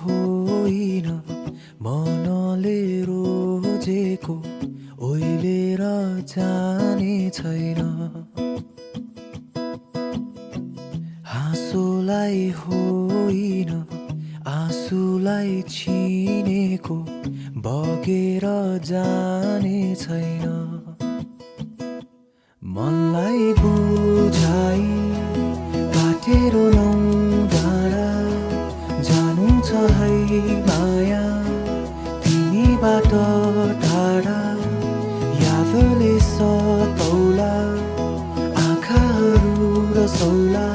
होइन मनले रोजेको ओइलेर जाने छैन हाँसोलाई होइन आँसुलाई चिनेको बगेर जाने छैन मनलाई बुझाइ काटेर नौ डाँडा जानु छ है माया तिमीबाट टाढा यादले सतौला आँखाहरू रसौला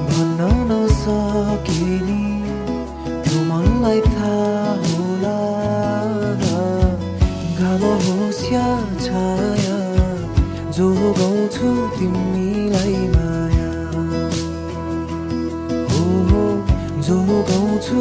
भन्न नसके नि त्यो मनलाई थाहा होला घाम होस् या छाया जो गाउँछु तिमीलाई माया हो जो गाउँछु